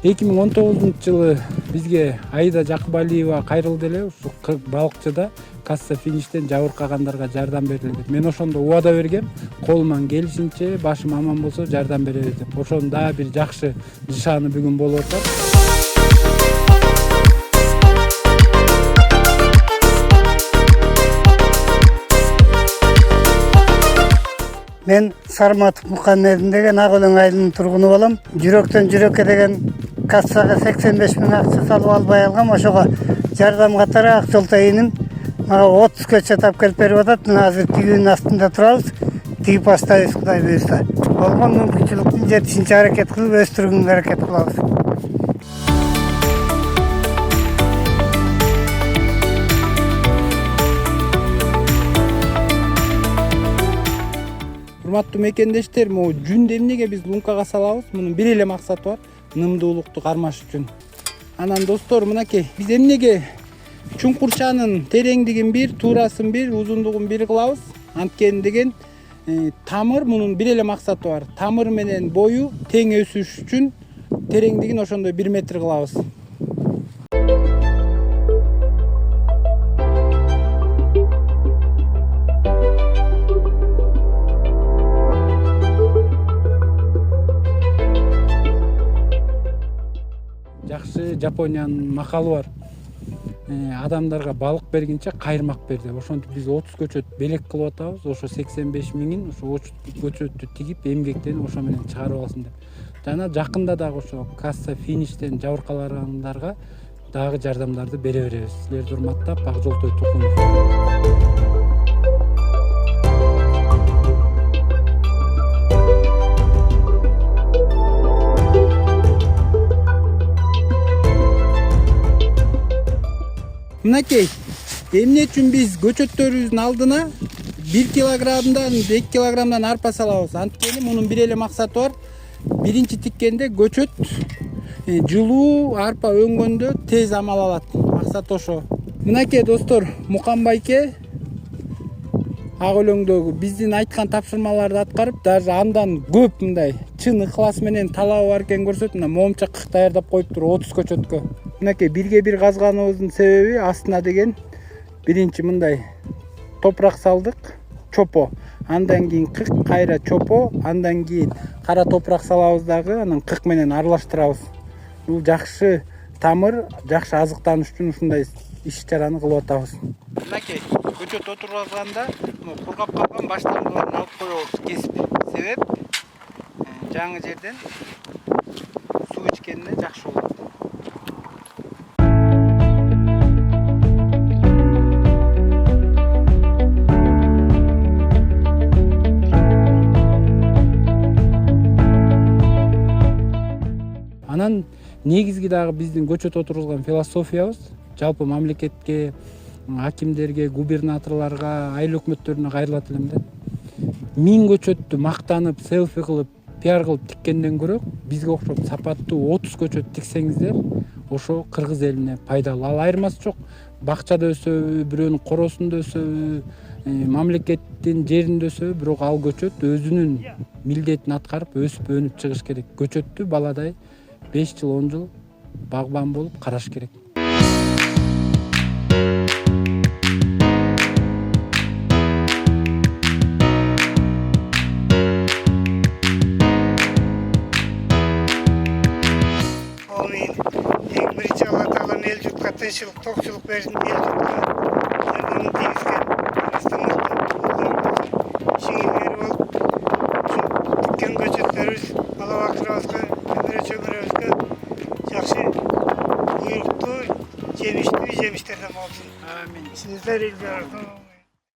2019-жылы бизге Аида Жакыбалиева кайрылды эле ушу балыкчыда касса фиништен жабыркагандарга жардам берилет. Мен ошондо убада бергем, колуман келишинче башым аман болсо жардам беребиз деп. Ошонун дагы бир жакшы нышаны бүгүн болуп атат. Мен Сарматов Мукаммедин деген Ак Өлөң айылынын тургуну болом. Жүрөктөн жүрөккө деген кассага 85 000 акча салып албай алгам. Ошого жардам катары Ак Жолтой иним мага 30 көчөт алып келип берип атат. Мына азыр тигүүнүн астында турабыз. Тигип баштайбыз Кудай буйрса. Болгон мүмкүнчүлүктүн жетишинче аракет кылып өстүргөнгө аракет кылабыз. Урматтуу мекендештер, могу жүндү эмнеге биз лункага салабыз? Мунун бир эле максаты бар, нымдуулукту кармаш үчүн. Анан достор, мынакей биз эмнеге чуңкурчанын тереңдигин бир, туурасын бир, узундугун бир кылабыз? Анткени деген тамыр, мунун бир эле максаты бар. Тамыр менен бою тең өсүш үчүн тереңдигин ошондой 1 метр кылабыз. Жакшы Жапониянын макалы бар. Адамдарга балык бергенче кайырмак бер деп. Ошентип биз 30 көчөт белек кылып атабыз. Ошо 85 000-ин ошо көчөттү тигип эмгектенип ошо менен чыгарып алсын деп. Жана жакында дагы ошо касса фиништен жабыркагандарга дагы жардамдарды бере беребиз. Силерди урматтап, Ак Жолтой Туркунов. Мынакей, эмне үчүн биз көчөттөрүбүздүн алдына 1 килограммдан 2 килограммдан арпа салабыз? Анткени мунун бир эле максаты бар. Биринчи тиккенде көчөт жылуу арпа өңгөндө тез амал алат. Максат ошо. Мынакей достор, Мукам байке Ак Өлөңдөгү биздин айткан тапшырмаларды аткарып, даже андан көп мындай чын ыклас менен талабы бар экен көрсөтүп, мына момча кык даярдап коюптур 30 көчөткө. Мынакей бирге бир казганыбыздын себеби астына деген биринчи мындай топурак салдык, чопо. Андан кийин кык, кайра чопо, андан кийин кара топурак салабыз дагы, анан кык менен аралаштырабыз. Бул жакшы тамыр, жакшы азыктаныш үчүн ушундай иш-чараны кылып атабыз. Мынакей көчөт отургузганда кургап калган баштардыларын алып коебуз кесип. Себеп жаңы жерден суу ичкенине жакшы болот. Анан негизги дагы биздин көчөт отургузган философиябыз жалпы мамлекетке, акимдерге, губернаторлорго, айыл өкмөттөрүнө кайрылат элем да. 1000 көчөттү мактанып, селфи кылып, пиар кылып тиккенден көрө, бизге окшоп сапаттуу 30 көчөт тиксеңиздер, ошо кыргыз элине пайдалуу. Ал айырмасы жок. Бакчада өсөбү, бирөөнүн коросунда өсөбү, мамлекеттин жеринде өсөбү, бирок ал көчөт өзүнүн милдетин аткарып, өсүп өнүп чыгыш керек. Көчөттү баладай 5 жыл, 10 жыл багбан болуп караш керек. Эң биринчи Алла Таалам эл журтка тынччылык, токчулук берсин, эл журтка жардамын тийгизген ишиңер болуп, тиккен көчөттөрүбүз бала бактырабызга, чөмүрөбүзгө жакшы буйруктуу, жемиштүү жемиштерден болсун. Амин. Сиздер элге